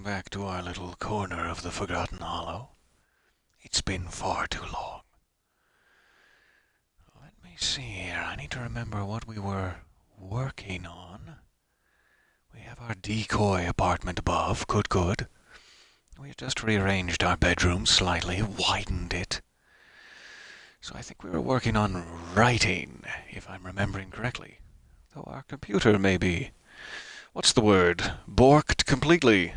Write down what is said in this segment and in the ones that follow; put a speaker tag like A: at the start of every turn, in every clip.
A: back to our little corner of the Forgotten Hollow. It's been far too long. Let me see here. I need to remember what we were working on. We have our decoy apartment above. Good. We've just rearranged our bedroom slightly, widened it. So I think we were working on writing, if I'm remembering correctly. Though our computer may be, what's the word, borked completely.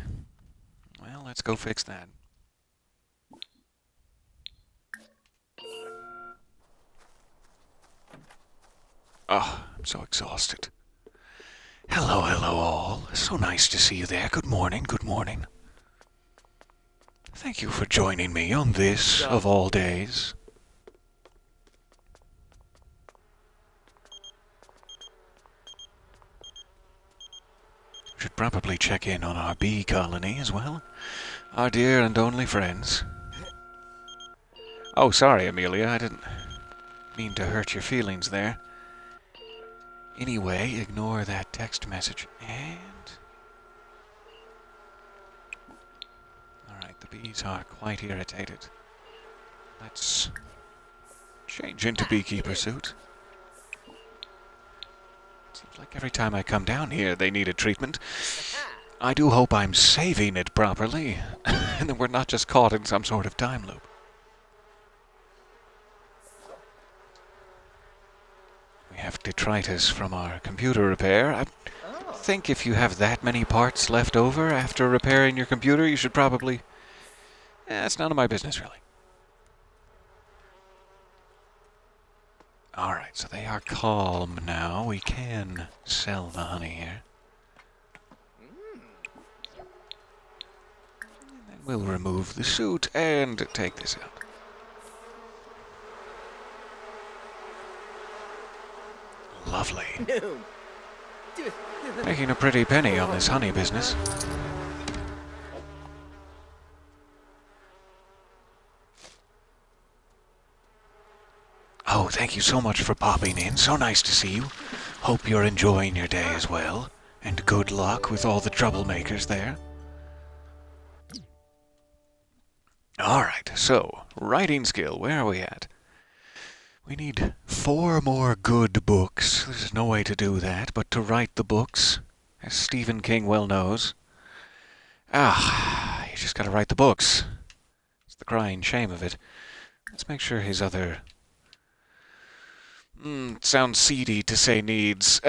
A: Well, let's go fix that. Oh, I'm so exhausted. Hello all. So nice to see you there. Good morning. Thank you for joining me on this, of all days. Should probably check in on our bee colony as well. Our dear and only friends. Oh, sorry, Amelia. I didn't mean to hurt your feelings there. Anyway, ignore that text message. And... Alright, the bees are quite irritated. Let's change into beekeeper suit. Seems like every time I come down here, they need a treatment. I do hope I'm saving it properly, and that we're not just caught in some sort of time loop. We have detritus from our computer repair. I think if you have that many parts left over after repairing your computer, you should probably... it's none of my business, really. Alright, so they are calm now. We can sell the honey here. And then we'll remove the suit and take this out. Lovely. Making a pretty penny on this honey business. Oh, thank you so much for popping in. So nice to see you. Hope you're enjoying your day as well. And good luck with all the troublemakers there. Alright, so, writing skill, where are we at? We need 4 more good books. There's no way to do that, but to write the books, as Stephen King well knows. You just gotta write the books. It's the crying shame of it. Let's make sure his other... it sounds seedy to say needs.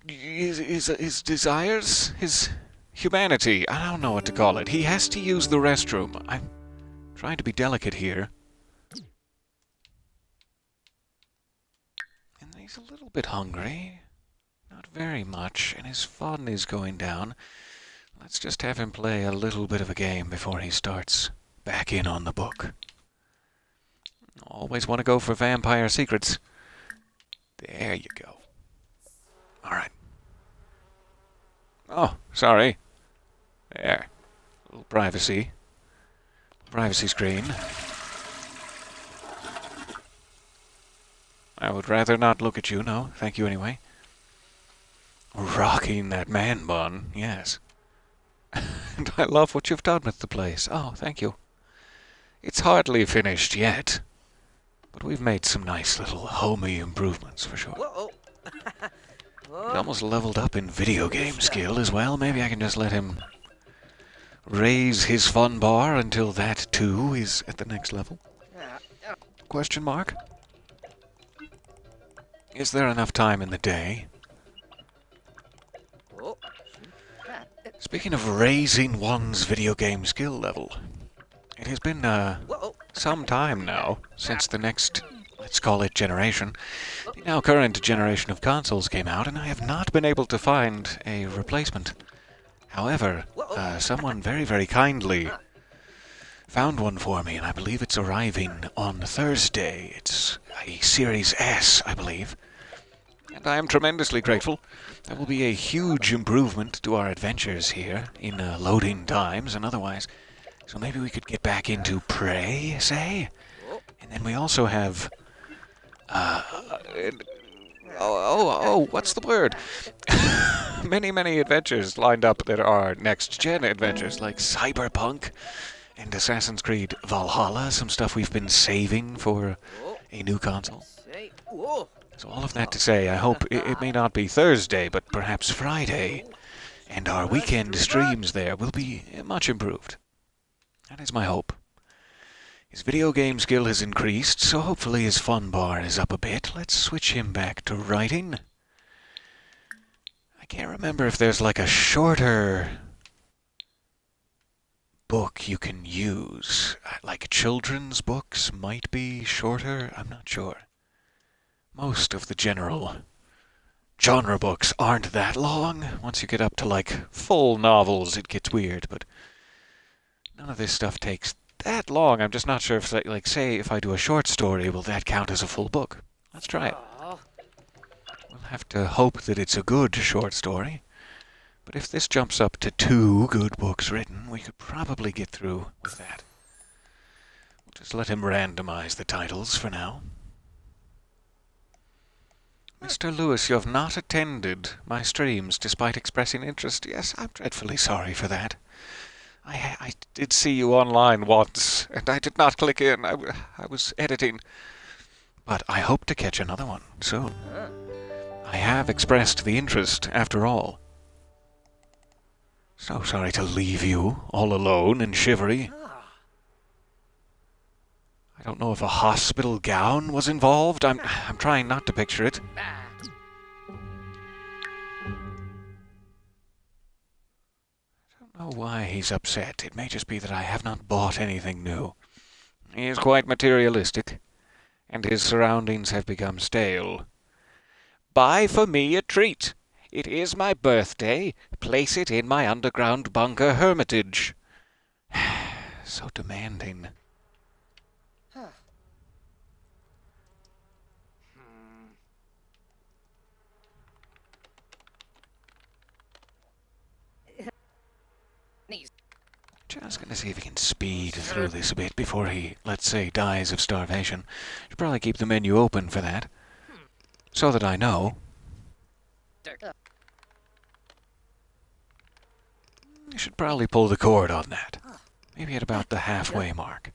A: His desires? His humanity? I don't know what to call it. He has to use the restroom. I'm trying to be delicate here. And he's a little bit hungry. Not very much, and his fun is going down. Let's just have him play a little bit of a game before he starts back in on the book. Always want to go for vampire secrets. There you go. Alright. Oh, sorry. There. A little privacy. Privacy screen. I would rather not look at you, no. Thank you anyway. Rocking that man bun, yes. And I love what you've done with the place. Oh, thank you. It's hardly finished yet. But we've made some nice little homey improvements, for sure. He almost leveled up in video game skill as well. Maybe I can just let him raise his fun bar until that, too, is at the next level. Question mark? Is there enough time in the day? Speaking of raising one's video game skill level, it has been, some time now since the next, let's call it, generation. The now current generation of consoles came out, and I have not been able to find a replacement. However, someone very, very kindly found one for me, and I believe it's arriving on Thursday. It's a Series S, I believe. And I am tremendously grateful. That will be a huge improvement to our adventures here in loading times and otherwise. So maybe we could get back into Prey, say? And then we also have What's the word? Many, many adventures lined up that are next-gen adventures, like Cyberpunk and Assassin's Creed Valhalla, some stuff we've been saving for a new console. So all of that to say, I hope it may not be Thursday, but perhaps Friday, and our weekend streams there will be much improved. That is my hope. His video game skill has increased, so hopefully his fun bar is up a bit. Let's switch him back to writing. I can't remember if there's like a shorter book you can use. Like children's books might be shorter, I'm not sure. Most of the general genre books aren't that long. Once you get up to like full novels, it gets weird, but none of this stuff takes that long. I'm just not sure if, like, say, if I do a short story, will that count as a full book? Let's try it. We'll have to hope that it's a good short story. But if this jumps up to 2 good books written, we could probably get through with that. We'll just let him randomize the titles for now. Mr. Lewis, you have not attended my streams despite expressing interest. Yes, I'm dreadfully sorry for that. I did see you online once, and I did not click in. I was editing. But I hope to catch another one soon. I have expressed the interest, after all. So sorry to leave you all alone and shivery. I don't know if a hospital gown was involved. I'm trying not to picture it. I don't know why he's upset. It may just be that I have not bought anything new. He is quite materialistic, and his surroundings have become stale. Buy for me a treat. It is my birthday. Place it in my underground bunker hermitage. So demanding. Just gonna see if he can speed through this a bit before he, let's say, dies of starvation. Should probably keep the menu open for that, so that I know. I should probably pull the cord on that. Maybe at about the halfway mark.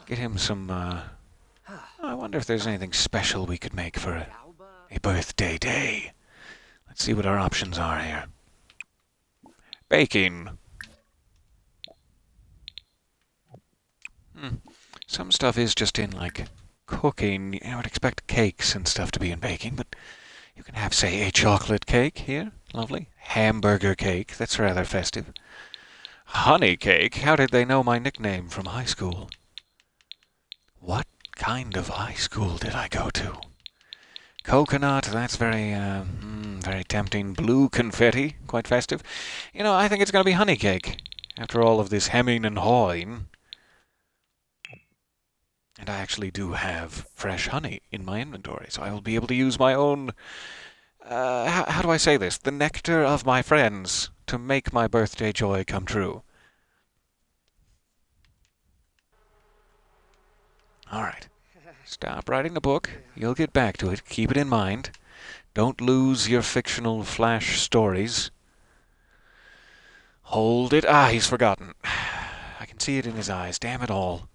A: Get him some, I wonder if there's anything special we could make for a birthday day. Let's see what our options are here. Baking. Some stuff is just in, like, cooking. I would expect cakes and stuff to be in baking, but you can have, say, a chocolate cake here. Lovely. Hamburger cake. That's rather festive. Honey cake? How did they know my nickname from high school? What kind of high school did I go to? Coconut, that's very tempting. Blue confetti, quite festive. You know, I think it's going to be honey cake. After all of this hemming and hawing. And I actually do have fresh honey in my inventory, so I will be able to use my own, how do I say this? The nectar of my friends to make my birthday joy come true. Alright. Stop writing the book. You'll get back to it. Keep it in mind. Don't lose your fictional flash stories. Hold it. Ah, he's forgotten. I can see it in his eyes. Damn it all.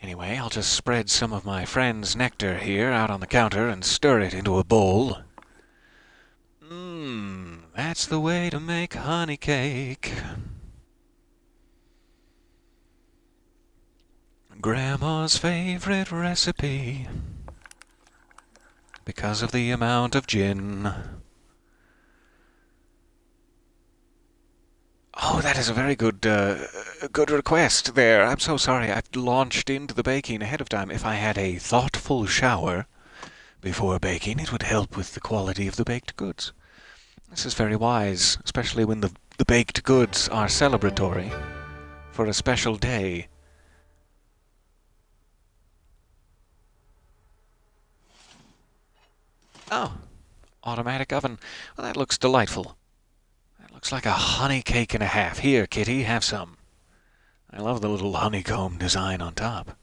A: Anyway, I'll just spread some of my friend's nectar here out on the counter and stir it into a bowl. That's the way to make honey cake. Grandma's favorite recipe. Because of the amount of gin. Oh, that is a very good request there. I'm so sorry. I've launched into the baking ahead of time. If I had a thoughtful shower before baking, it would help with the quality of the baked goods. This is very wise, especially when the baked goods are celebratory for a special day. Oh, automatic oven. Well, that looks delightful. That looks like a honey cake and a half. Here, kitty, have some. I love the little honeycomb design on top.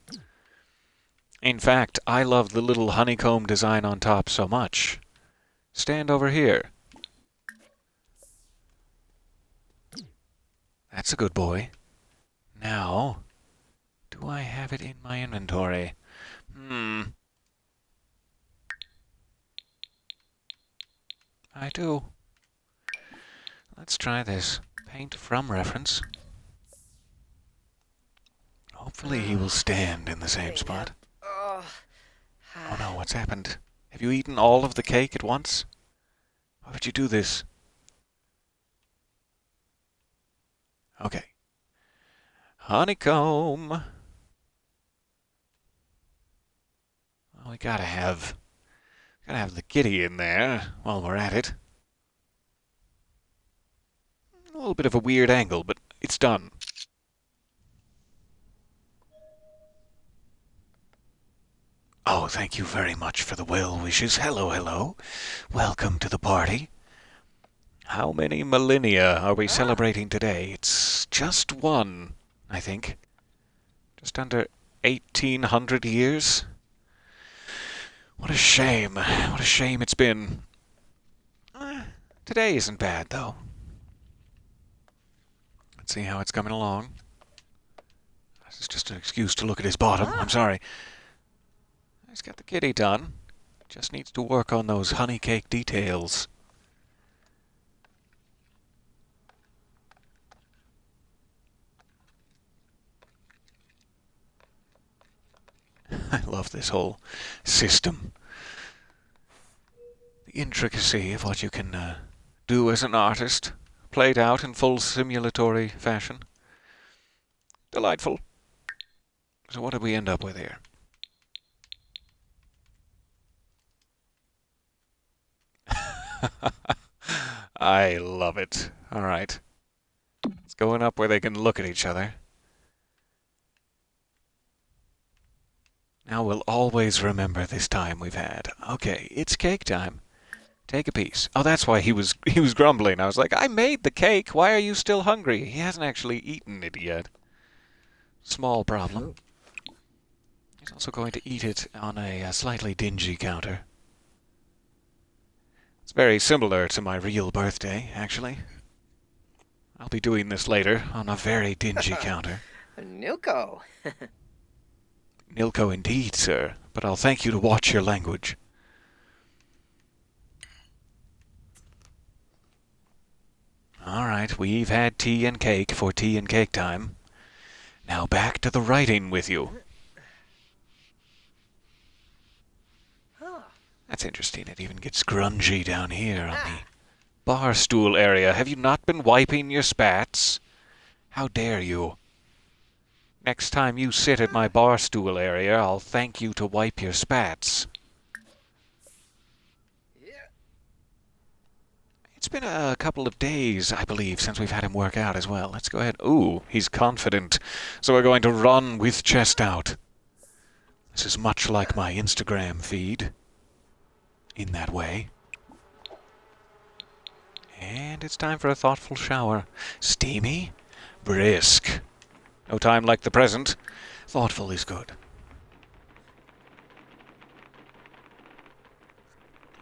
A: In fact, I love the little honeycomb design on top so much. Stand over here. That's a good boy. Now, do I have it in my inventory? I do. Let's try this. Paint from reference. Hopefully he will stand in the same spot. Oh no, what's happened? Have you eaten all of the cake at once? Why would you do this? Okay. Honeycomb! Well, we gotta have the kitty in there while we're at it. A little bit of a weird angle, but it's done. Oh, thank you very much for the well wishes. Hello, hello. Welcome to the party. How many millennia are we celebrating today? It's just one, I think. Just under 1,800 years. What a shame. What a shame it's been. Today isn't bad, though. Let's see how it's coming along. This is just an excuse to look at his bottom. I'm sorry. He's got the kitty done. Just needs to work on those honey cake details. I love this whole system. The intricacy of what you can do as an artist, played out in full simulatory fashion. Delightful. So what did we end up with here? I love it. All right. It's going up where they can look at each other. Now we'll always remember this time we've had. Okay, it's cake time. Take a piece. Oh, that's why he was grumbling. I was like, I made the cake. Why are you still hungry? He hasn't actually eaten it yet. Small problem. He's also going to eat it on a slightly dingy counter. It's very similar to my real birthday, actually. I'll be doing this later on a very dingy counter.
B: Nilco.
A: Nilco indeed, sir, but I'll thank you to watch your language. All right, we've had tea and cake for tea and cake time. Now back to the writing with you. That's interesting. It even gets grungy down here on the bar stool area. Have you not been wiping your spats? How dare you? Next time you sit at my bar stool area, I'll thank you to wipe your spats. It's been a couple of days, I believe, since we've had him work out as well. Let's go ahead. Ooh, he's confident. So we're going to run with chest out. This is much like my Instagram feed. In that way. And it's time for a thoughtful shower. Steamy, brisk. No time like the present. Thoughtful is good.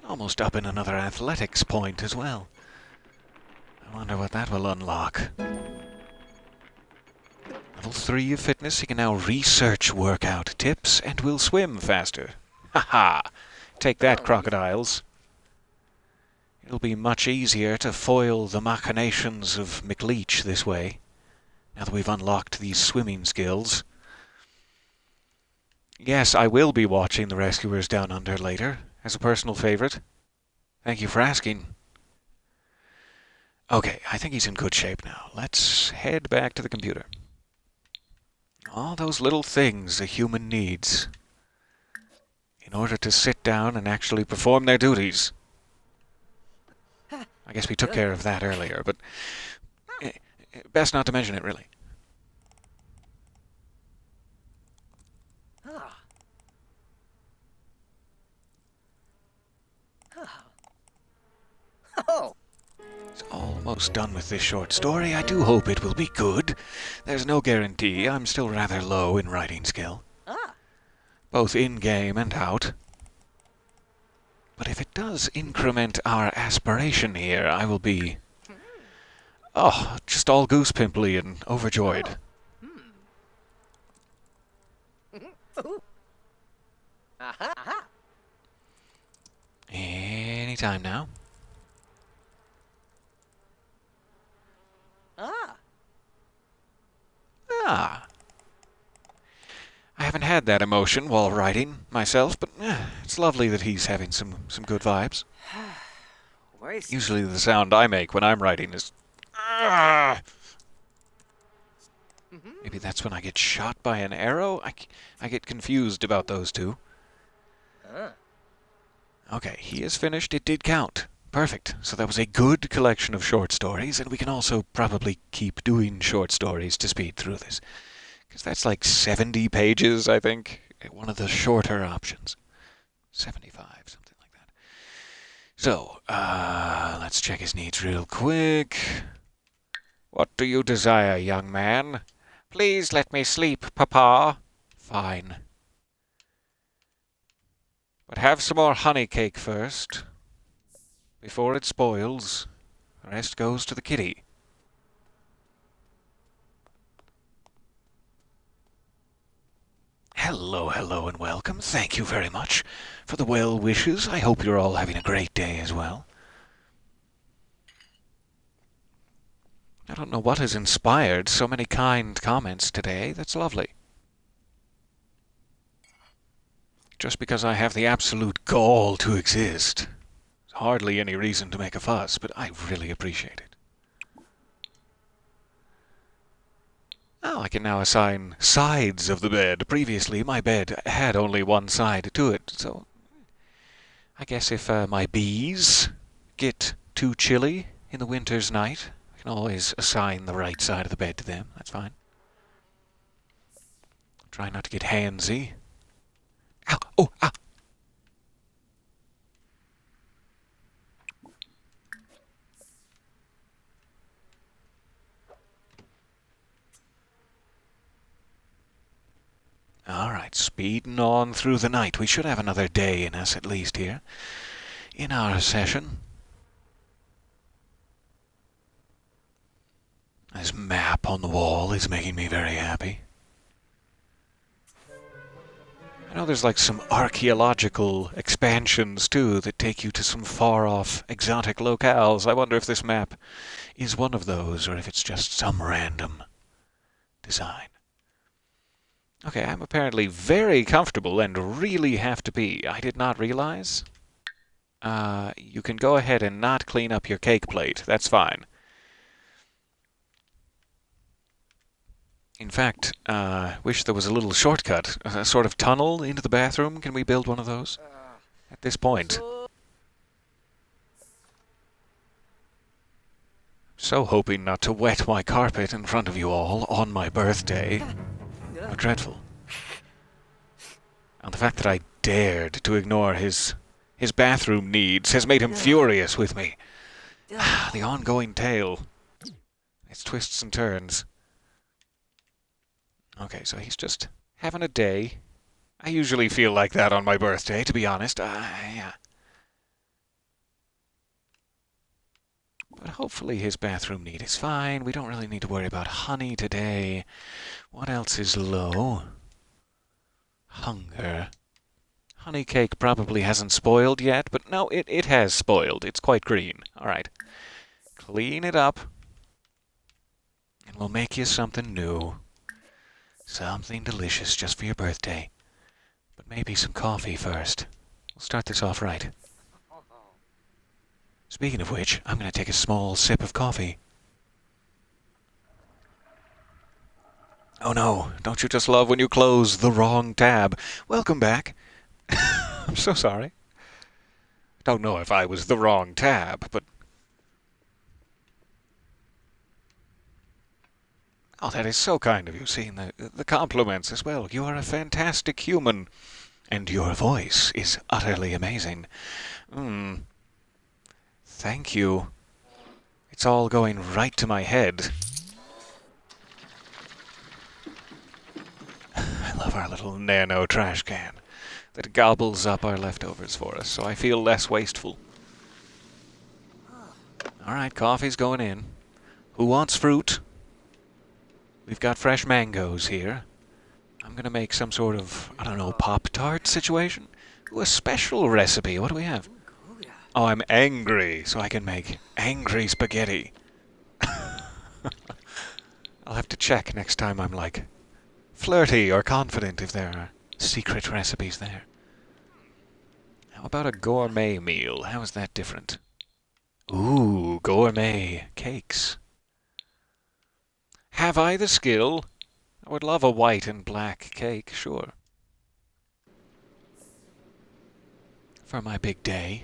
A: Almost up in another athletics point as well. I wonder what that will unlock. Level 3 of fitness, he can now research workout tips and will swim faster. Ha-ha! Take that, crocodiles. It'll be much easier to foil the machinations of McLeach this way, now that we've unlocked these swimming skills. Yes, I will be watching The Rescuers Down Under later, as a personal favorite. Thank you for asking. Okay, I think he's in good shape now. Let's head back to the computer. All those little things a human needs in order to sit down and actually perform their duties. I guess we took care of that earlier, but best not to mention it, really.
B: Oh.
A: He's almost done with this short story. I do hope it will be good. There's no guarantee. I'm still rather low in writing skill. Both in-game and out. But if it does increment our aspiration here, I will be... oh, just all goose-pimply and overjoyed. Anytime now. Ah. I haven't had that emotion while writing myself, but it's lovely that he's having some good vibes. Usually the sound I make when I'm writing is... maybe that's when I get shot by an arrow? I get confused about those two. Okay, he is finished. It did count. Perfect. So that was a good collection of short stories, and we can also probably keep doing short stories to speed through this. Because that's like 70 pages, I think. One of the shorter options. 75, something like that. So, let's check his needs real quick. What do you desire, young man? Please let me sleep, Papa. Fine. But have some more honey cake first. Before it spoils, the rest goes to the kitty. Hello, hello, and welcome. Thank you very much for the well wishes. I hope you're all having a great day as well. I don't know what has inspired so many kind comments today. That's lovely. Just because I have the absolute gall to exist. There's hardly any reason to make a fuss, but I really appreciate it. Oh, I can now assign sides of the bed. Previously, my bed had only one side to it, so I guess if my bees get too chilly in the winter's night, I can always assign the right side of the bed to them. That's fine. Try not to get handsy. Ow! Oh! Ah! Alright, speeding on through the night. We should have another day in us at least here. In our session. This map on the wall is making me very happy. I know there's like some archaeological expansions too that take you to some far-off exotic locales. I wonder if this map is one of those or if it's just some random design. Okay, I'm apparently very comfortable and really have to pee. I did not realize. You can go ahead and not clean up your cake plate. That's fine. In fact, wish there was a little shortcut, a sort of tunnel into the bathroom. Can we build one of those? At this point. So hoping not to wet my carpet in front of you all on my birthday. How dreadful. And the fact that I dared to ignore his bathroom needs has made him furious with me. The ongoing tale. Its twists and turns. Okay, so he's just having a day. I usually feel like that on my birthday, to be honest. Yeah. But hopefully his bathroom need is fine. We don't really need to worry about honey today. What else is low? Hunger. Honey cake probably hasn't spoiled yet, but no, it has spoiled. It's quite green. Alright. Clean it up. And we'll make you something new. Something delicious just for your birthday. But maybe some coffee first. We'll start this off right. Speaking of which, I'm going to take a small sip of coffee. Oh no, don't you just love when you close the wrong tab? Welcome back. I'm so sorry. Don't know if I was the wrong tab, but... Oh, that is so kind of you, seeing the compliments as well. You are a fantastic human, and your voice is utterly amazing. Thank you. It's all going right to my head. I love our little nano trash can that gobbles up our leftovers for us, so I feel less wasteful. Alright, coffee's going in. Who wants fruit? We've got fresh mangoes here. I'm gonna make some sort of, I don't know, Pop-Tart situation? Ooh, a special recipe. What do we have? Oh, I'm angry, so I can make angry spaghetti. I'll have to check next time I'm, like, flirty or confident if there are secret recipes there. How about a gourmet meal? How is that different? Ooh, gourmet cakes. Have I the skill? I would love a white and black cake, sure. For my big day.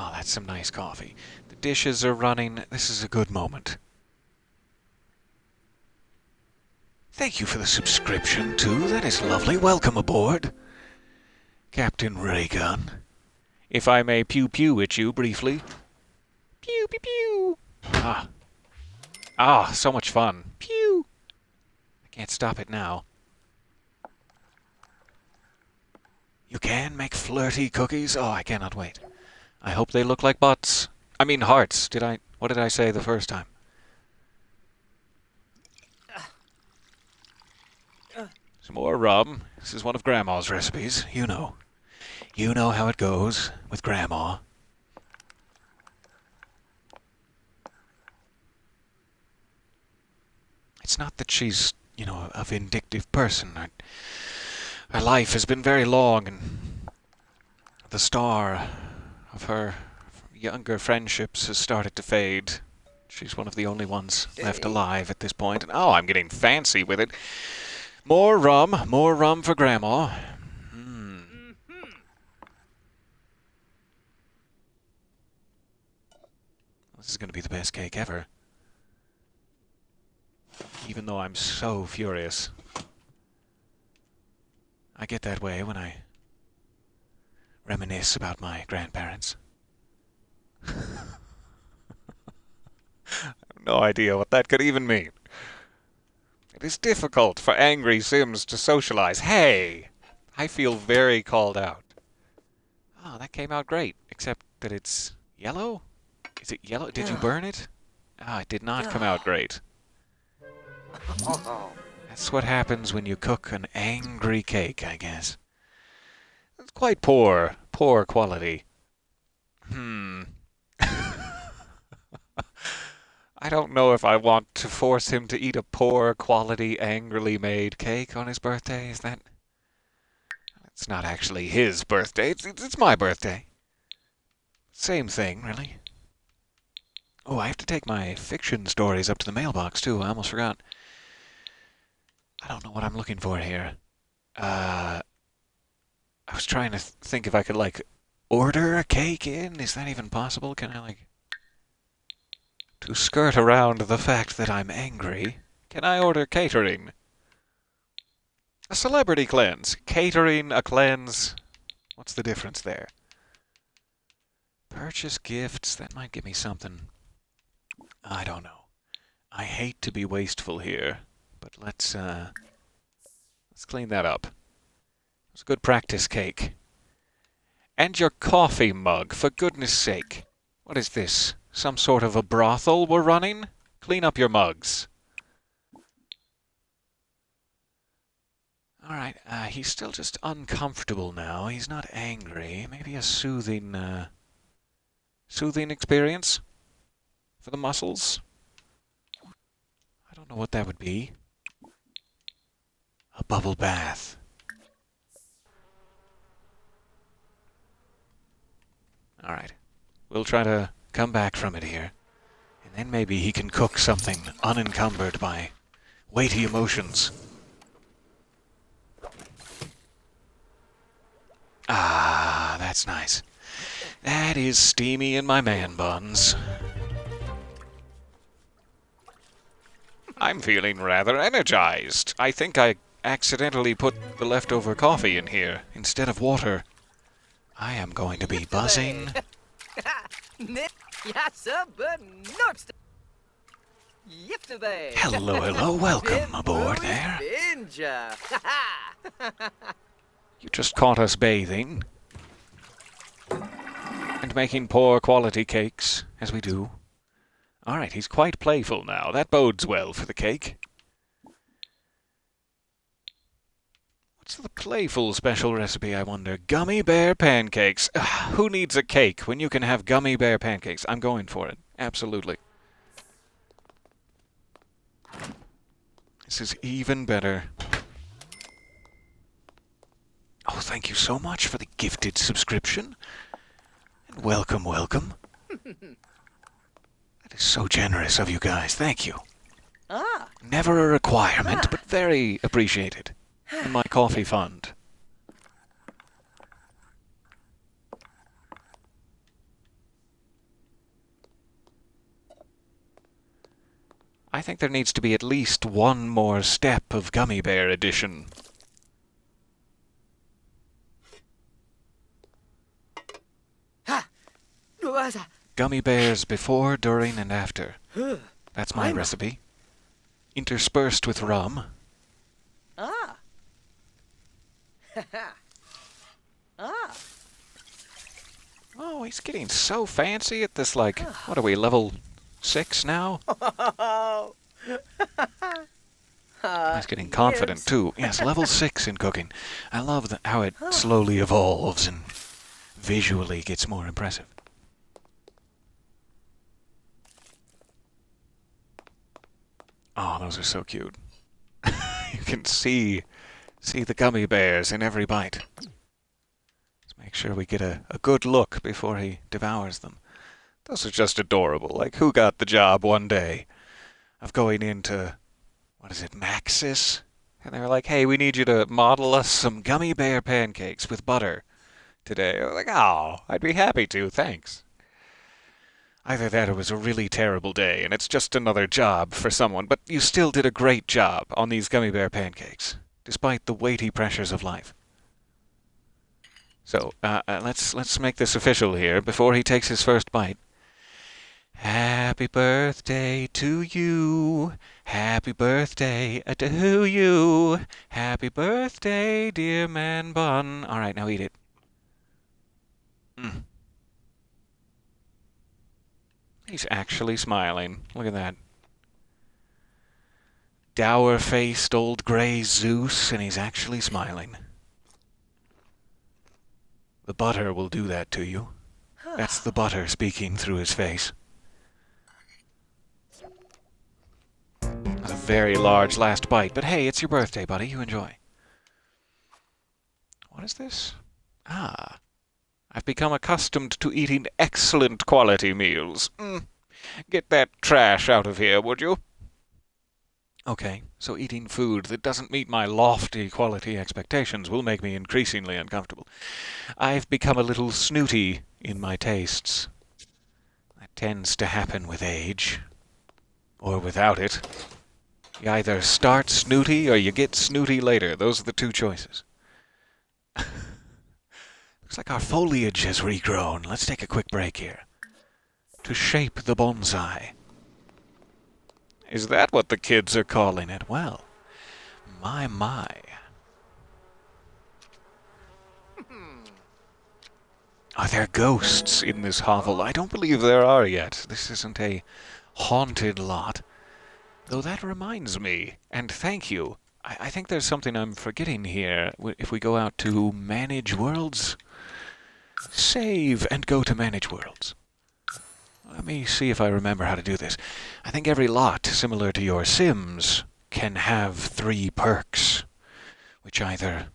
A: Oh, that's some nice coffee. The dishes are running. This is a good moment. Thank you for the subscription, too. That is lovely. Welcome aboard, Captain Raygun. If I may pew-pew at you briefly. Pew-pew-pew. Ah, so much fun. Pew! I can't stop it now. You can make flirty cookies? Oh, I cannot wait. I hope they look like butts. I mean hearts. What did I say the first time? Some more rum. This is one of Grandma's recipes. You know. You know how it goes with Grandma. It's not that she's, you know, a vindictive person. Her life has been very long, and the star of her younger friendships has started to fade. She's one of the only ones left alive at this point. And, oh, I'm getting fancy with it. More rum for Grandma. This is going to be the best cake ever. Even though I'm so furious. I get that way when I reminisce about my grandparents. I have no idea what that could even mean. It is difficult for angry Sims to socialize. Hey! I feel very called out. Oh, that came out great. Except that it's yellow? Is it yellow? Did you burn it? Ah, it did not come out great. That's what happens when you cook an angry cake, I guess. It's quite poor quality. I don't know if I want to force him to eat a poor quality, angrily made cake on his birthday. Is that... It's not actually his birthday. It's my birthday. Same thing, really. Oh, I have to take my fiction stories up to the mailbox, too. I almost forgot. I don't know what I'm looking for here. I was trying to think if I could, like, order a cake in. Is that even possible? Can I, like... To skirt around the fact that I'm angry, can I order catering? A celebrity cleanse. Catering, a cleanse. What's the difference there? Purchase gifts. That might give me something. I don't know. I hate to be wasteful here, but let's clean that up. It's a good practice cake. And your coffee mug, for goodness sake. What is this? Some sort of a brothel we're running? Clean up your mugs. Alright, he's still just uncomfortable now. He's not angry. Maybe a soothing experience for the muscles? I don't know what that would be. A bubble bath. Alright. We'll try to come back from it here. And then maybe he can cook something unencumbered by weighty emotions. Ah, that's nice. That is steamy in my man buns. I'm feeling rather energized. I think I accidentally put the leftover coffee in here instead of water. I am going to be buzzing Hello, hello, welcome aboard there. You just caught us bathing. And making poor quality cakes, as we do. Alright, he's quite playful now. That bodes well for the cake. What's the playful special recipe, I wonder? Gummy bear pancakes. Ugh, who needs a cake when you can have gummy bear pancakes? I'm going for it. Absolutely. This is even better. Oh, thank you so much for the gifted subscription. And welcome, welcome. That is so generous of you guys. Thank you. Never a requirement, but very appreciated. In my coffee fund. I think there needs to be at least one more step of Gummy Bear Edition. Gummy bears before, during, and after. That's my recipe. Interspersed with rum. Oh, he's getting so fancy at this, like, what are we, level 6 now? He's getting confident, too. Yes, level 6 in cooking. I love how it slowly evolves and visually gets more impressive. Oh, those are so cute. You can see the gummy bears in every bite. Let's make sure we get a good look before he devours them. Those are just adorable. Like, who got the job one day of going into, what is it, Maxis? And they were like, hey, we need you to model us some gummy bear pancakes with butter today. I was like, oh, I'd be happy to, thanks. Either that or it was a really terrible day, and it's just another job for someone, but you still did a great job on these gummy bear pancakes, despite the weighty pressures of life. So, let's make this official here before he takes his first bite. Happy birthday to you. Happy birthday to you. Happy birthday, dear man bun. All right, now eat it. He's actually smiling. Look at that. Dour-faced old gray Zeus, and he's actually smiling. The butter will do that to you. That's the butter speaking through his face. That's a very large last bite, but hey, it's your birthday, buddy. You enjoy. What is this? Ah. I've become accustomed to eating excellent quality meals. Get that trash out of here, would you? Okay, so eating food that doesn't meet my lofty quality expectations will make me increasingly uncomfortable. I've become a little snooty in my tastes. That tends to happen with age. Or without it. You either start snooty or you get snooty later. Those are the two choices. Looks like our foliage has regrown. Let's take a quick break here. To shape the bonsai. Is that what the kids are calling it? Well, my. Are there ghosts in this hovel? I don't believe there are yet. This isn't a haunted lot. Though that reminds me, and thank you, I think there's something I'm forgetting here. If we go out to Manage Worlds... Save and go to Manage Worlds. Let me see if I remember how to do this. I think every lot, similar to your Sims, can have 3 perks, which either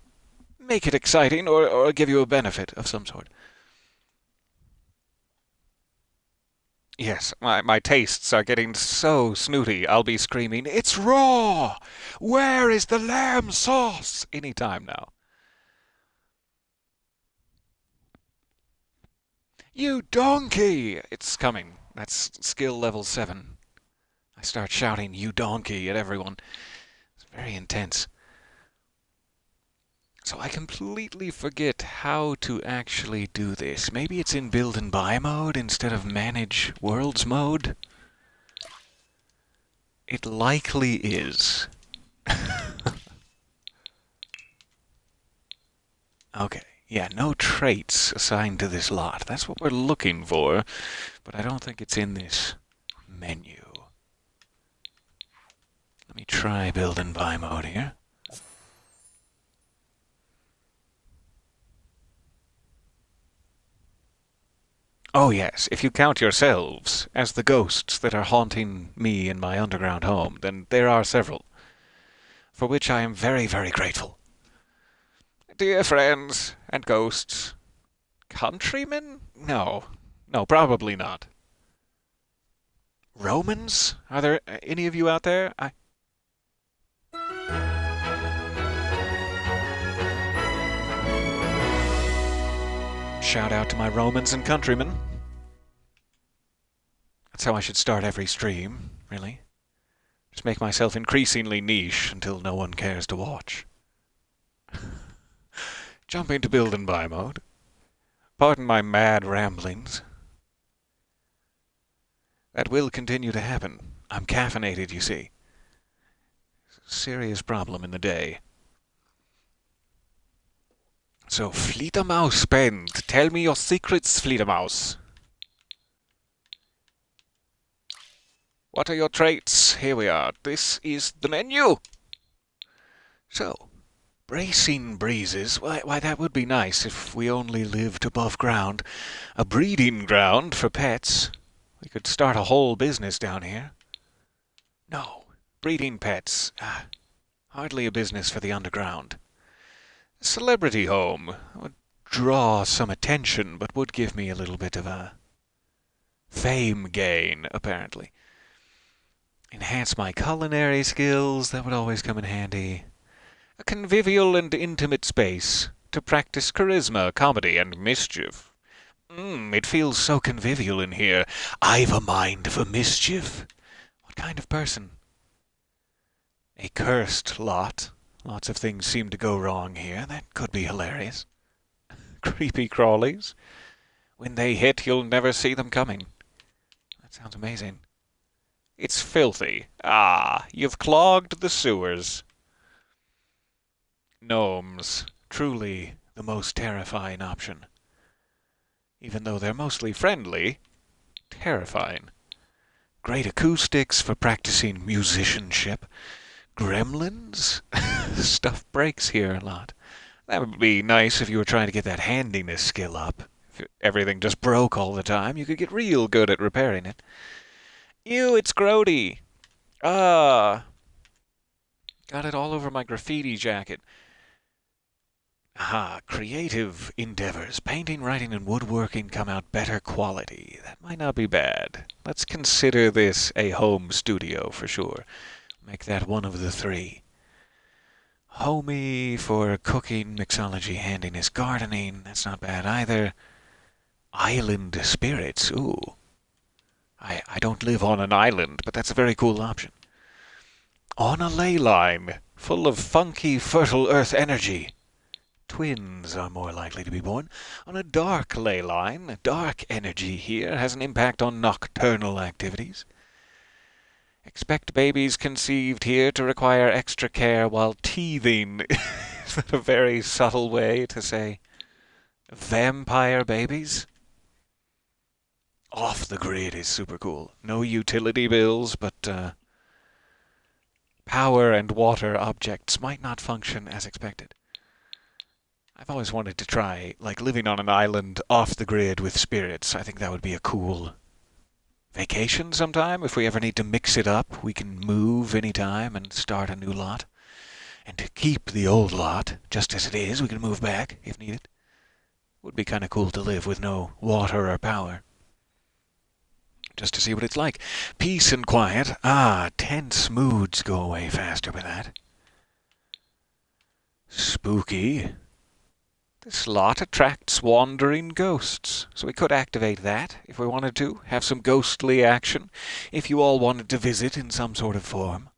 A: make it exciting or give you a benefit of some sort. Yes, my tastes are getting so snooty, I'll be screaming, "It's raw! Where is the lamb sauce?" anytime now. You donkey! It's coming. That's skill level 7. I start shouting, "You donkey!" at everyone. It's very intense. So I completely forget how to actually do this. Maybe it's in build and buy mode instead of manage worlds mode? It likely is. Okay, yeah, no traits assigned to this lot. That's what we're looking for, but I don't think it's in this menu. Let me try build and buy mode here. Oh yes, if you count yourselves as the ghosts that are haunting me in my underground home, then there are several, for which I am very, very grateful. Dear friends and ghosts. Countrymen? No. No, probably not. Romans? Are there any of you out there? Shout out to my Romans and countrymen. That's how I should start every stream, really. Just make myself increasingly niche until no one cares to watch. Jumping to build and buy mode. Pardon my mad ramblings. That will continue to happen. I'm caffeinated, you see. Serious problem in the day. So, Fledermaus Band, tell me your secrets, Fledermaus. What are your traits? Here we are. This is the menu. So, bracing breezes. Why, that would be nice if we only lived above ground. A breeding ground for pets. We could start a whole business down here. No, breeding pets. Hardly a business for the underground. A celebrity home would draw some attention, but would give me a little bit of a fame gain, apparently. Enhance my culinary skills, that would always come in handy. A convivial and intimate space to practice charisma, comedy, and mischief. It feels so convivial in here. I've a mind for mischief. What kind of person? A cursed lot. Lots of things seem to go wrong here. That could be hilarious. Creepy crawlies. When they hit, you'll never see them coming. That sounds amazing. It's filthy. You've clogged the sewers. Gnomes. Truly the most terrifying option. Even though they're mostly friendly, terrifying. Great acoustics for practicing musicianship. Gremlins? Stuff breaks here a lot. That would be nice if you were trying to get that handiness skill up. If everything just broke all the time, you could get real good at repairing it. Ew, it's grody. Got it all over my graffiti jacket. Creative endeavors. Painting, writing, and woodworking come out better quality. That might not be bad. Let's consider this a home studio for sure. Make that one of the three. Homey for cooking, mixology, handiness, gardening. That's not bad either. Island spirits. Ooh. I don't live on an island, but that's a very cool option. On a ley line, full of funky, fertile earth energy. Twins are more likely to be born. On a dark ley line, dark energy here has an impact on nocturnal activities. Expect babies conceived here to require extra care while teething. Is that a very subtle way to say vampire babies? Off the grid is super cool. No utility bills, but power and water objects might not function as expected. I've always wanted to try, like, living on an island off the grid with spirits. I think that would be a cool vacation sometime. If we ever need to mix it up, we can move anytime and start a new lot. And to keep the old lot just as it is, we can move back if needed. Would be kind of cool to live with no water or power. Just to see what it's like. Peace and quiet. Tense moods go away faster with that. Spooky. This lot attracts wandering ghosts, so we could activate that if we wanted to, have some ghostly action, if you all wanted to visit in some sort of form.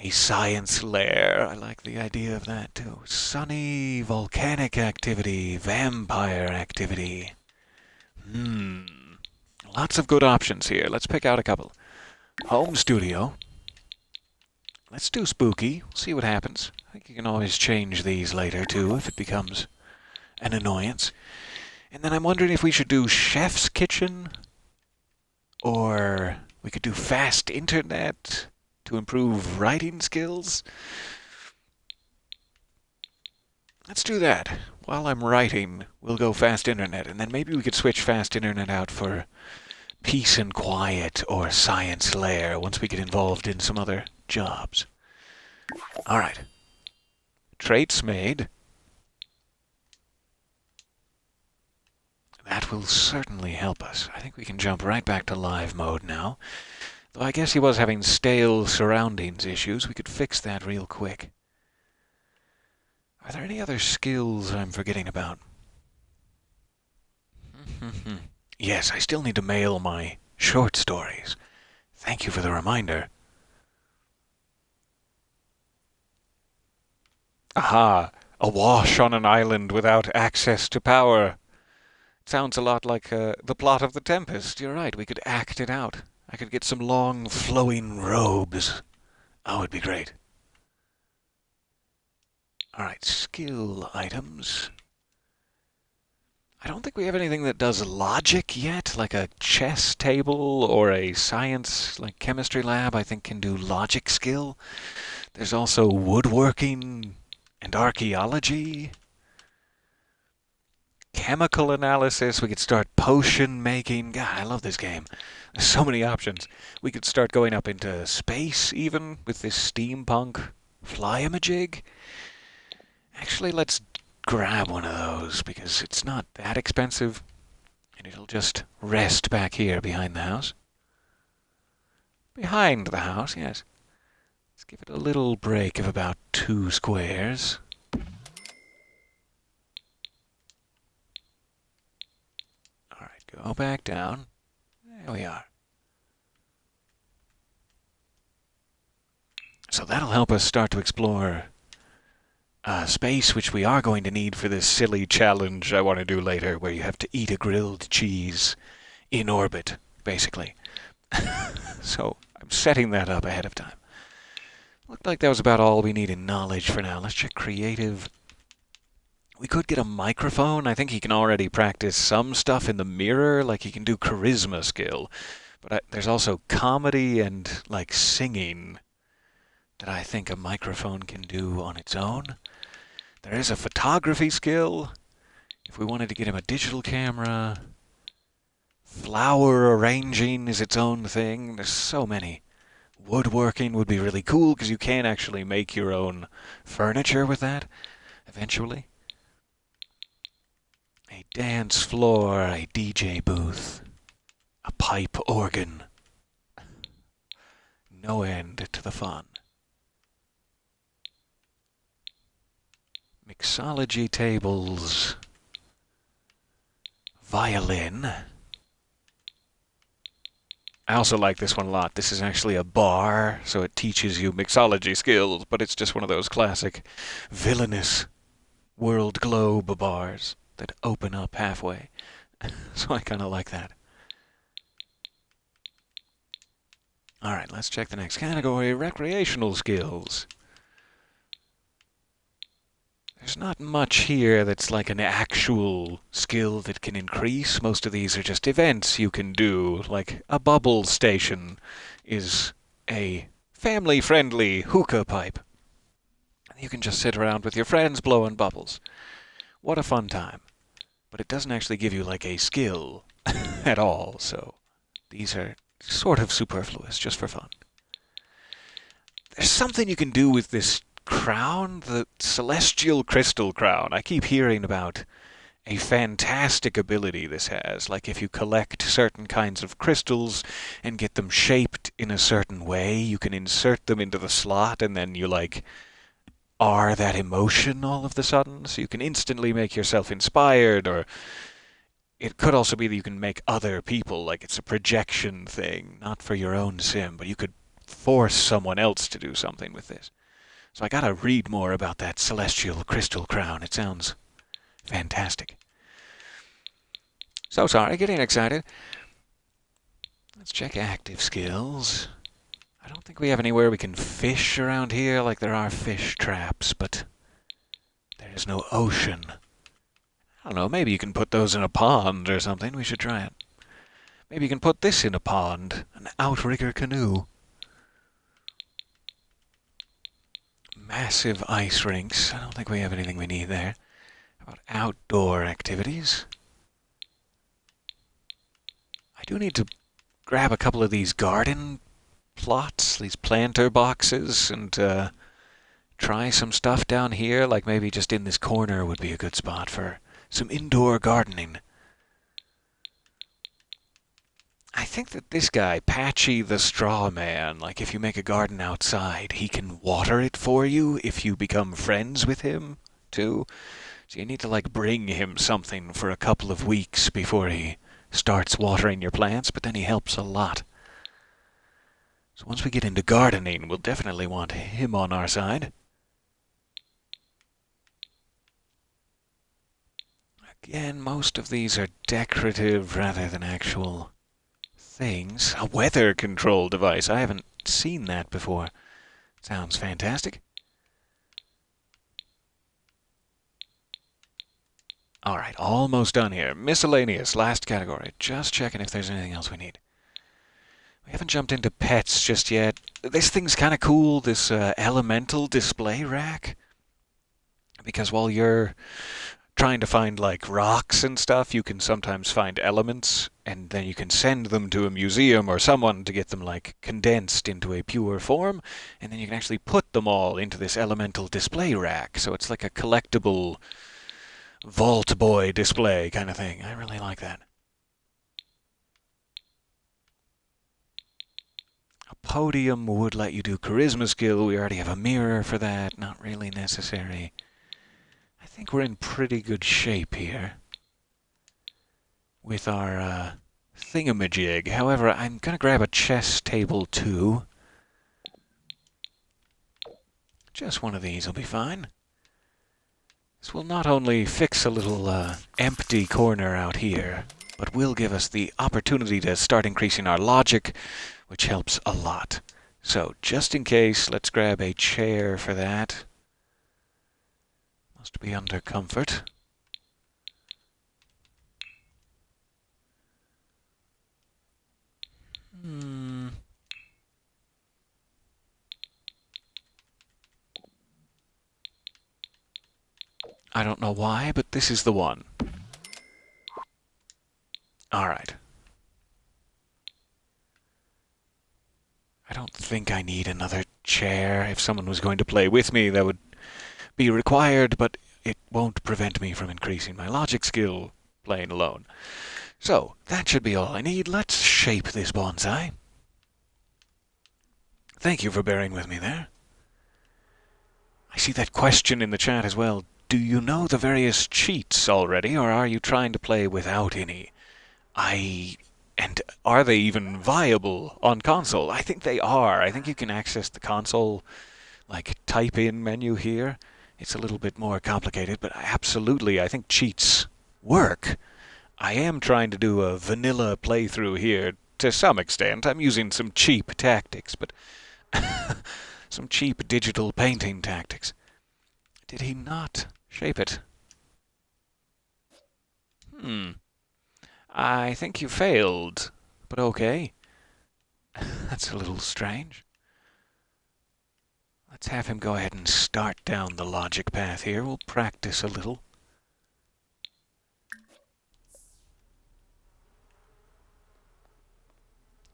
A: A science lair. I like the idea of that too. Sunny volcanic activity, vampire activity. Lots of good options here. Let's pick out a couple. Home studio. Let's do spooky. See what happens. I think you can always change these later too if it becomes an annoyance. And then I'm wondering if we should do chef's kitchen, or we could do fast internet to improve writing skills. Let's do that. While I'm writing, we'll go fast internet, and then maybe we could switch fast internet out for peace and quiet or science lair once we get involved in some other jobs. Alright. Traits made. That will certainly help us. I think we can jump right back to live mode now. Though I guess he was having stale surroundings issues. We could fix that real quick. Are there any other skills I'm forgetting about? Yes, I still need to mail my short stories. Thank you for the reminder. Aha! Awash on an island without access to power. Sounds a lot like the plot of The Tempest. You're right, we could act it out. I could get some long, flowing robes. Oh, it'd be great. Alright, skill items. I don't think we have anything that does logic yet, like a chess table or a science, like chemistry lab, I think can do logic skill. There's also woodworking and archaeology. Chemical analysis, we could start potion making. God, I love this game. There's so many options. We could start going up into space even with this steampunk fly-a-majig. Actually, let's grab one of those because it's not that expensive and it'll just rest back here behind the house. Behind the house, yes. Let's give it a little break of about 2 squares. Alright, go back down. There we are. So that'll help us start to explore space, which we are going to need for this silly challenge I want to do later, where you have to eat a grilled cheese in orbit, basically. So I'm setting that up ahead of time. Looked like that was about all we need in knowledge for now. Let's check creative. We could get a microphone. I think he can already practice some stuff in the mirror, like he can do charisma skill. But there's also comedy and, like, singing that I think a microphone can do on its own. There is a photography skill. If we wanted to get him a digital camera. Flower arranging is its own thing. There's so many. Woodworking would be really cool because you can actually make your own furniture with that eventually. A dance floor, a DJ booth, a pipe organ. No end to the fun. Mixology tables. Violin. I also like this one a lot. This is actually a bar, so it teaches you mixology skills, but it's just one of those classic villainous world globe bars that open up halfway. So I kind of like that. Alright, let's check the next category, recreational skills. There's not much here that's like an actual skill that can increase. Most of these are just events you can do, like a bubble station is a family-friendly hookah pipe. You can just sit around with your friends blowing bubbles. What a fun time. But it doesn't actually give you like a skill at all, so these are sort of superfluous, just for fun. There's something you can do with this crown, the celestial crystal crown. I keep hearing about a fantastic ability this has. Like if you collect certain kinds of crystals and get them shaped in a certain way, you can insert them into the slot and then you like are that emotion all of the sudden. So you can instantly make yourself inspired, or it could also be that you can make other people, like it's a projection thing, not for your own sim, but you could force someone else to do something with this. So I gotta read more about that celestial crystal crown. It sounds fantastic. So sorry, getting excited. Let's check active skills. I don't think we have anywhere we can fish around here like there are fish traps, but there is no ocean. I don't know, maybe you can put those in a pond or something. We should try it. Maybe you can put this in a pond, an outrigger canoe. Massive ice rinks. I don't think we have anything we need there. How about outdoor activities? I do need to grab a couple of these garden plots, these planter boxes, and try some stuff down here, like maybe just in this corner would be a good spot for some indoor gardening. I think that this guy, Patchy the Straw Man, like if you make a garden outside, he can water it for you if you become friends with him, too. So you need to like bring him something for a couple of weeks before he starts watering your plants, but then he helps a lot. So once we get into gardening, we'll definitely want him on our side. Again, most of these are decorative rather than actual things. A weather control device. I haven't seen that before. Sounds fantastic. Alright, almost done here. Miscellaneous, last category. Just checking if there's anything else we need. We haven't jumped into pets just yet. This thing's kind of cool, this elemental display rack. Because while you're trying to find like rocks and stuff, you can sometimes find elements, and then you can send them to a museum or someone to get them like condensed into a pure form, and then you can actually put them all into this elemental display rack. So it's like a collectible Vault Boy display kind of thing. I really like that. A podium would let you do charisma skill. We already have a mirror for that. Not really necessary. I think we're in pretty good shape here with our thingamajig. However, I'm going to grab a chess table too. Just one of these will be fine. This will not only fix a little empty corner out here, but will give us the opportunity to start increasing our logic, which helps a lot. So, just in case, let's grab a chair for that. Must be under comfort. I don't know why, but this is the one. Alright. I don't think I need another chair. If someone was going to play with me, that would be required, but it won't prevent me from increasing my logic skill playing alone. So, that should be all I need. Let's shape this bonsai. Thank you for bearing with me there. I see that question in the chat as well. Do you know the various cheats already, or are you trying to play without any? And are they even viable on console? I think they are. I think you can access the console, like, type-in menu here. It's a little bit more complicated, but absolutely, I think cheats work. I am trying to do a vanilla playthrough here to some extent. I'm using some cheap tactics, but some cheap digital painting tactics. Did he not shape it? I think you failed, but okay. That's a little strange. Let's have him go ahead and start down the logic path here. We'll practice a little.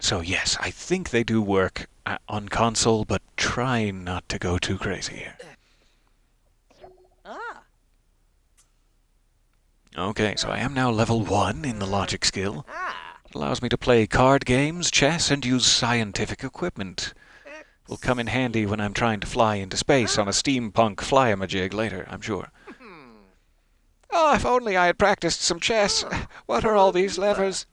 A: So yes, I think they do work on console, but try not to go too crazy here. Okay, so I am now level 1 in the logic skill. It allows me to play card games, chess, and use scientific equipment. Will come in handy when I'm trying to fly into space on a steampunk fly-a-majig later, I'm sure. Oh, if only I had practiced some chess. What are all these levers?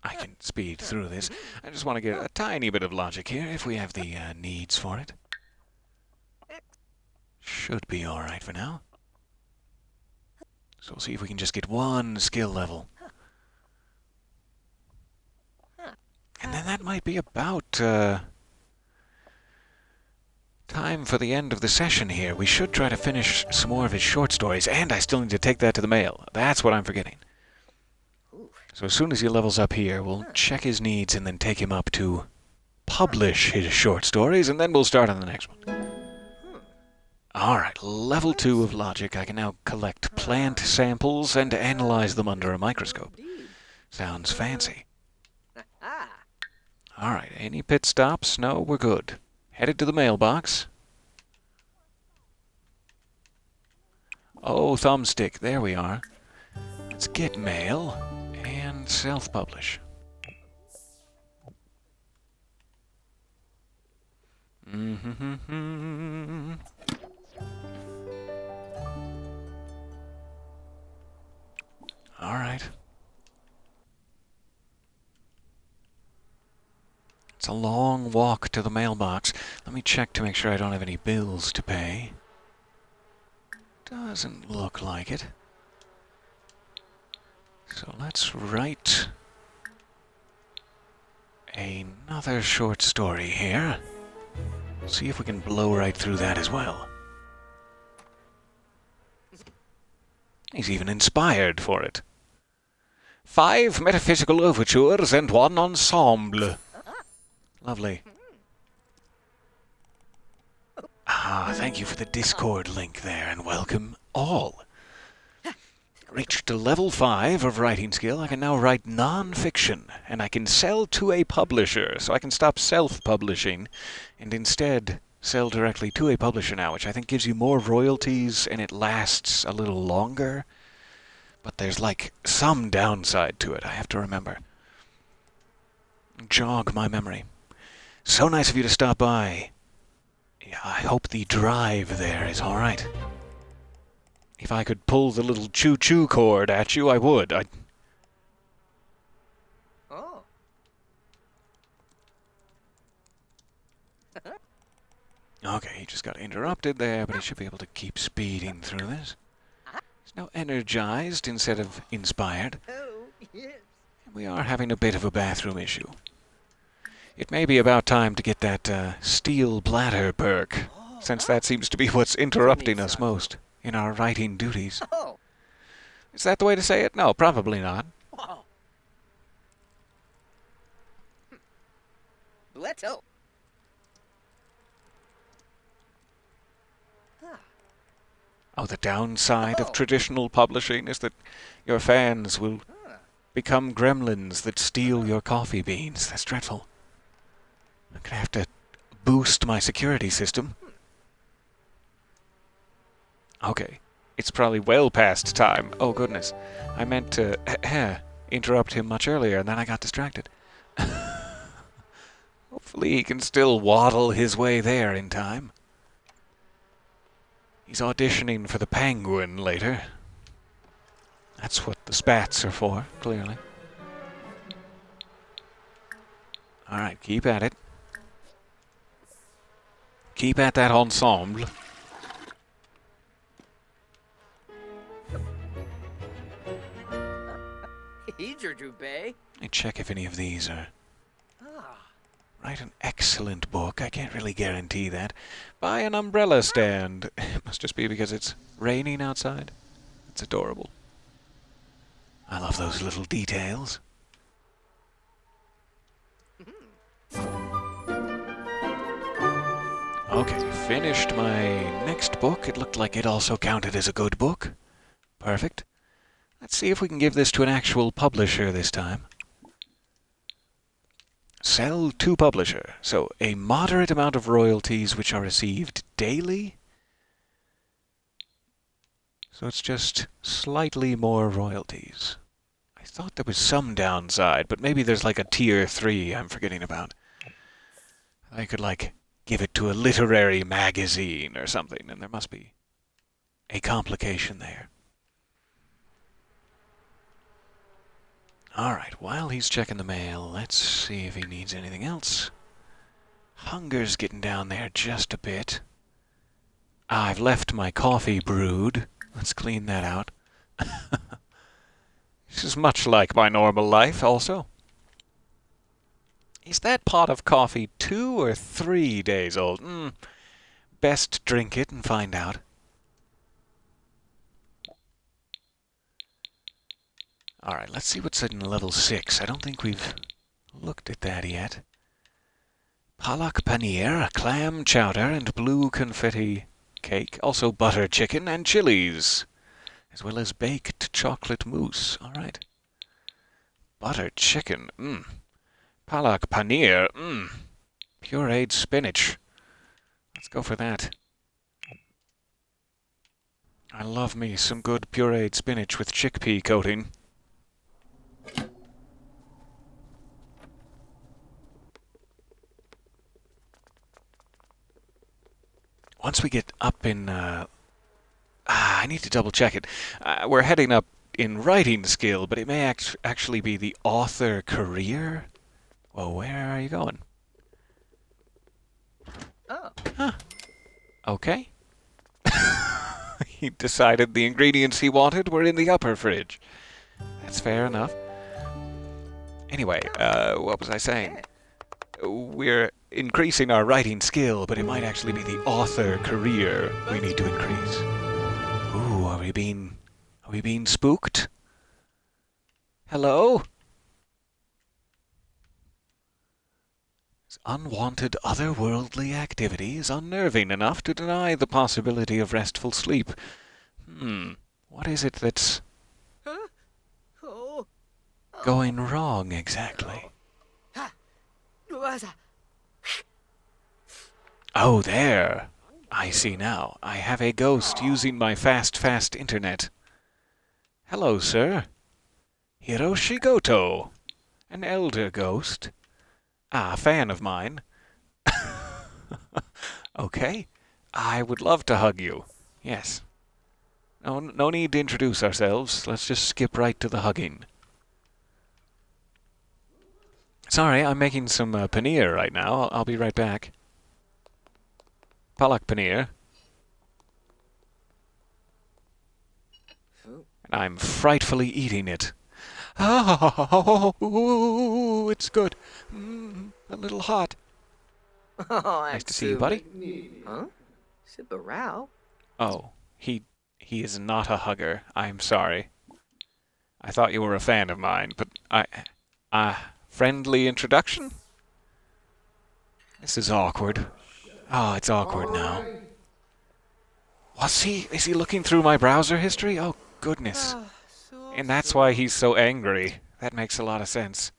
A: I can speed through this. I just want to get a tiny bit of logic here, if we have the needs for it. Should be alright for now. So we'll see if we can just get one skill level. And then that might be about time for the end of the session here. We should try to finish some more of his short stories, and I still need to take that to the mail. That's what I'm forgetting. So as soon as he levels up here, we'll check his needs and then take him up to publish his short stories, and then we'll start on the next one. Alright, level 2 of logic. I can now collect plant samples and analyze them under a microscope. Sounds fancy. Alright, any pit stops? No, we're good. Headed to the mailbox. Oh, thumbstick, there we are. Let's get mail and self-publish. Alright. It's a long walk to the mailbox. Let me check to make sure I don't have any bills to pay. Doesn't look like it. So let's write another short story here. See if we can blow right through that as well. He's even inspired for it. 5 metaphysical overtures and 1 ensemble. Lovely. Ah, thank you for the Discord link there, and welcome all. Reached to level 5 of writing skill. I can now write non-fiction, and I can sell to a publisher, so I can stop self-publishing, and instead sell directly to a publisher now, which I think gives you more royalties, and it lasts a little longer. But there's, like, some downside to it, I have to remember. Jog my memory. So nice of you to stop by. Yeah, I hope the drive there is alright. If I could pull the little choo-choo cord at you, I would.
B: Oh.
A: Okay, he just got interrupted there, but he should be able to keep speeding through this. He's now energized instead of inspired.
B: Oh, yes.
A: We are having a bit of a bathroom issue. It may be about time to get that steel bladder perk, since that seems to be what's interrupting us most in our writing duties.
B: Oh.
A: Is that the way to say it? No, probably not.
B: Oh. Letto.
A: Oh, the downside of traditional publishing is that your fans will become gremlins that steal your coffee beans. That's dreadful. I'm gonna have to boost my security system. Okay. It's probably well past time. Oh, goodness. I meant to interrupt him much earlier, and then I got distracted. Hopefully he can still waddle his way there in time. He's auditioning for the Penguin later. That's what the spats are for, clearly. Alright, keep at it. Keep at that ensemble.
B: Eager to pay.
A: Let me check if any of these are...
B: Ah.
A: Write an excellent book. I can't really guarantee that. Buy an umbrella stand. It must just be because it's raining outside. It's adorable. I love those little details. Okay, finished my next book. It looked like it also counted as a good book. Perfect. Let's see if we can give this to an actual publisher this time. Sell to publisher. So, a moderate amount of royalties which are received daily. So it's just slightly more royalties. I thought there was some downside, but maybe there's like a tier 3 I'm forgetting about. I could, like, give it to a literary magazine or something, and there must be a complication there. Alright, while he's checking the mail, let's see if he needs anything else. Hunger's getting down there just a bit. I've left my coffee brewed. Let's clean that out. This is much like my normal life, also. Is that pot of coffee 2 or 3 days old? Best drink it and find out. Alright, let's see what's in level 6. I don't think we've looked at that yet. Palak paneer, clam chowder, and blue confetti cake. Also butter chicken and chilies, as well as baked chocolate mousse. Alright. Butter chicken, Palak paneer, pureed spinach. Let's go for that. I love me some good pureed spinach with chickpea coating. Once we get up in, I need to double check it. We're heading up in writing skill, but it may actually be the author career. Well, where are you going?
B: Oh.
A: Huh. Okay. He decided the ingredients he wanted were in the upper fridge. That's fair enough. Anyway, what was I saying? We're increasing our writing skill, but it might actually be the author career we need to increase. Ooh, are we being spooked? Hello? Unwanted otherworldly activity is unnerving enough to deny the possibility of restful sleep. What is it that's
B: Huh? Oh.
A: going wrong exactly? Oh, there. I see now. I have a ghost using my fast internet. Hello, sir. Hiroshi Goto. An elder ghost. A fan of mine. Okay. I would love to hug you. Yes. No need to introduce ourselves. Let's just skip right to the hugging. Sorry, I'm making some paneer right now. I'll be right back. Palak paneer. And I'm frightfully eating it. Oh, it's good. A little hot.
B: Oh,
A: Nice to see you, buddy.
B: Huh? Sibbarao?
A: Oh, he is not a hugger. I'm sorry. I thought you were a fan of mine, but friendly introduction? This is awkward. Oh, it's awkward now. Is he looking through my browser history? Oh, goodness. And that's why he's so angry. That makes a lot of sense.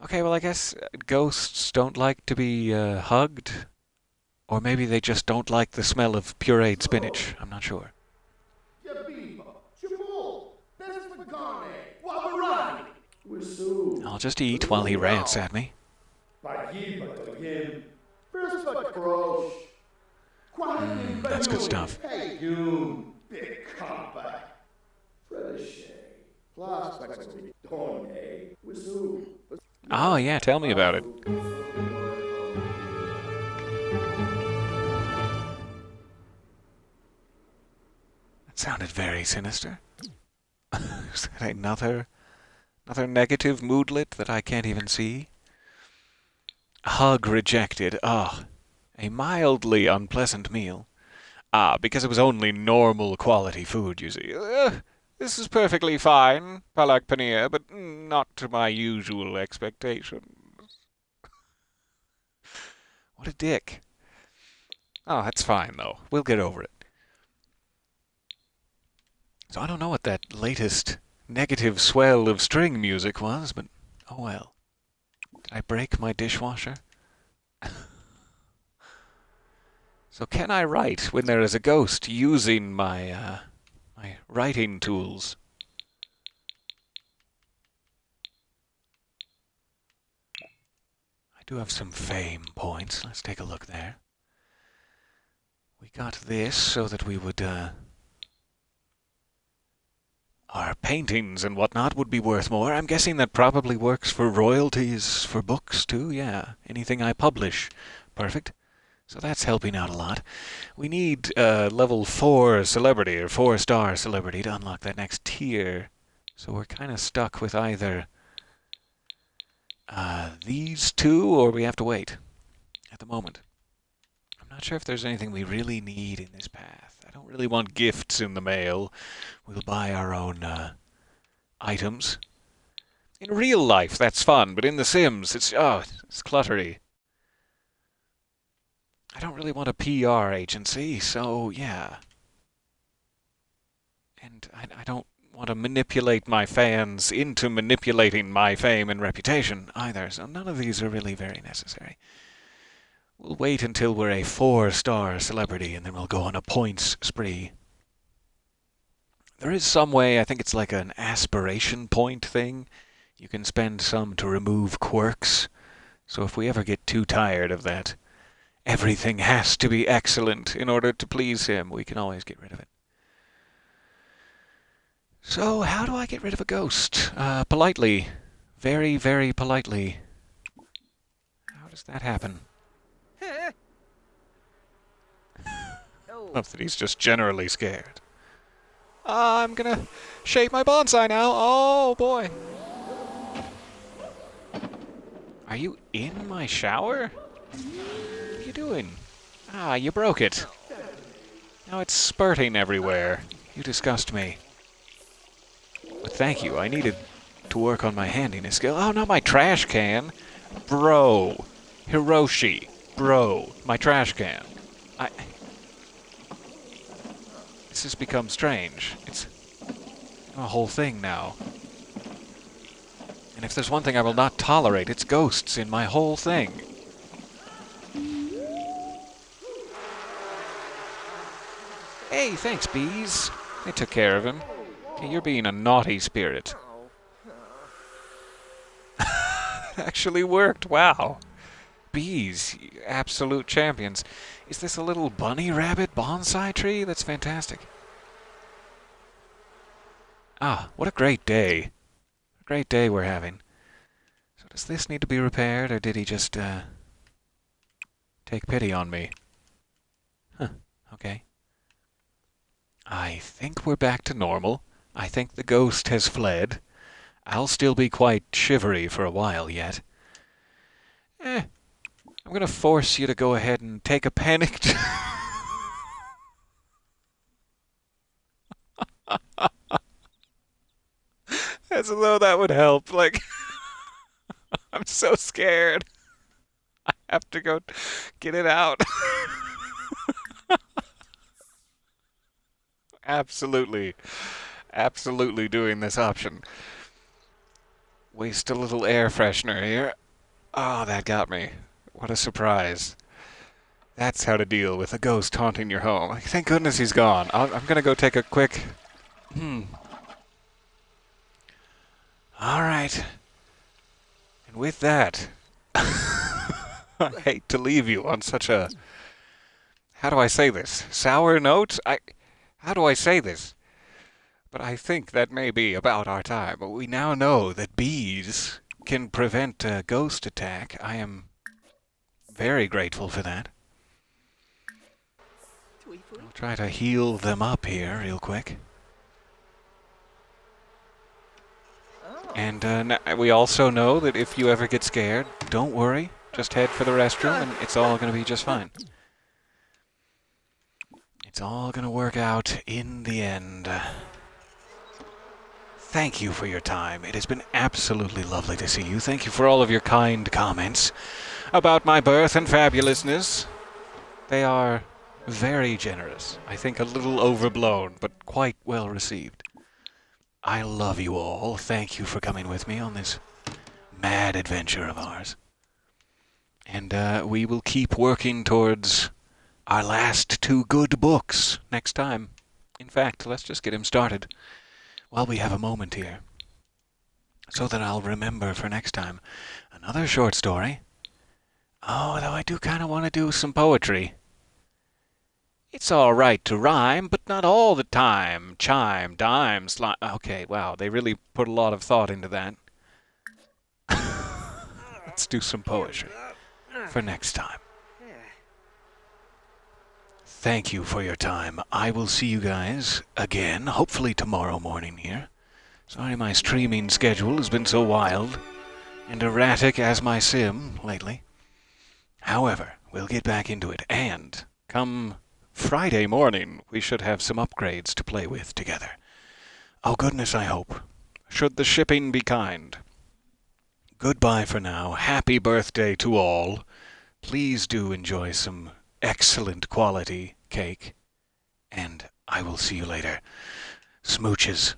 A: Okay, well, I guess ghosts don't like to be hugged. Or maybe they just don't like the smell of pureed spinach. I'm not sure. I'll just eat while he rants at me. That's good stuff. Oh, yeah, tell me about it. That sounded very sinister. Is that another negative moodlet that I can't even see? Hug rejected. Ah, a mildly unpleasant meal. Ah, because it was only normal quality food, you see. This is perfectly fine, Palak paneer, but not to my usual expectations. What a dick. Oh, that's fine, though. We'll get over it. So I don't know what that latest negative swell of string music was, but oh well. Did I break my dishwasher? So can I write when there is a ghost using my my writing tools? I do have some fame points. Let's take a look there. We got this so that we would, our paintings and whatnot would be worth more. I'm guessing that probably works for royalties for books too, yeah. Anything I publish. Perfect. So that's helping out a lot. We need level 4 celebrity, or 4-star celebrity, to unlock that next tier. So we're kind of stuck with either these two, or we have to wait at the moment. I'm not sure if there's anything we really need in this path. I don't really want gifts in the mail. We'll buy our own items. In real life, that's fun, but in The Sims, it's cluttery. I don't really want a PR agency, so yeah. And I don't want to manipulate my fans into manipulating my fame and reputation either, so none of these are really very necessary. We'll wait until we're a 4-star celebrity, and then we'll go on a points spree. There is some way, I think it's like an aspiration point thing. You can spend some to remove quirks. So if we ever get too tired of that, everything has to be excellent in order to please him, we can always get rid of it. So, how do I get rid of a ghost? Politely. Very, very politely. How does that happen? Love that he's just generally scared. I'm gonna shape my bonsai now. Oh, boy. Are you in my shower? What are you doing? Ah, you broke it. Now it's spurting everywhere. You disgust me. But thank you, I needed to work on my handiness skill. Oh, not my trash can. Bro. Hiroshi. Bro. My trash can. This has become strange. It's a whole thing now. And if there's one thing I will not tolerate, it's ghosts in my whole thing. Hey, thanks, bees. They took care of him. Hey, you're being a naughty spirit. It actually worked, wow. Bees, absolute champions. Is this a little bunny rabbit bonsai tree? That's fantastic. Ah, what a great day. A great day we're having. So does this need to be repaired, or did he just, take pity on me? Huh, okay. I think we're back to normal. I think the ghost has fled. I'll still be quite shivery for a while yet. I'm gonna force you to go ahead and take a panicked... As though that would help, like... I'm so scared. I have to go get it out. Absolutely. Absolutely doing this option. Waste a little air freshener here. Oh, that got me. What a surprise. That's how to deal with a ghost haunting your home. Thank goodness he's gone. I'm gonna go take a quick... Alright. And with that... I hate to leave you on such a... How do I say this? Sour note? How do I say this? But I think that may be about our time. But we now know that bees can prevent a ghost attack. I am very grateful for that. I'll try to heal them up here real quick. And we also know that if you ever get scared, don't worry. Just head for the restroom and it's all going to be just fine. It's all going to work out in the end. Thank you for your time. It has been absolutely lovely to see you. Thank you for all of your kind comments about my birth and fabulousness. They are very generous. I think a little overblown, but quite well received. I love you all. Thank you for coming with me on this mad adventure of ours. And we will keep working towards our last 2 good books next time. In fact, let's just get him started while we have a moment here, so that I'll remember for next time. Another short story, Oh, though I do kind of want to do some poetry. It's all right to rhyme, but not all the time. Chime, dime, slime. Okay, wow, they really put a lot of thought into that. Let's do some poetry for next time. Thank you for your time. I will see you guys again, hopefully tomorrow morning here. Sorry my streaming schedule has been so wild and erratic as my sim lately. However, we'll get back into it, and come Friday morning, we should have some upgrades to play with together. Oh goodness, I hope. Should the shipping be kind. Goodbye for now. Happy birthday to all. Please do enjoy some excellent quality cake, and I will see you later. Smooches.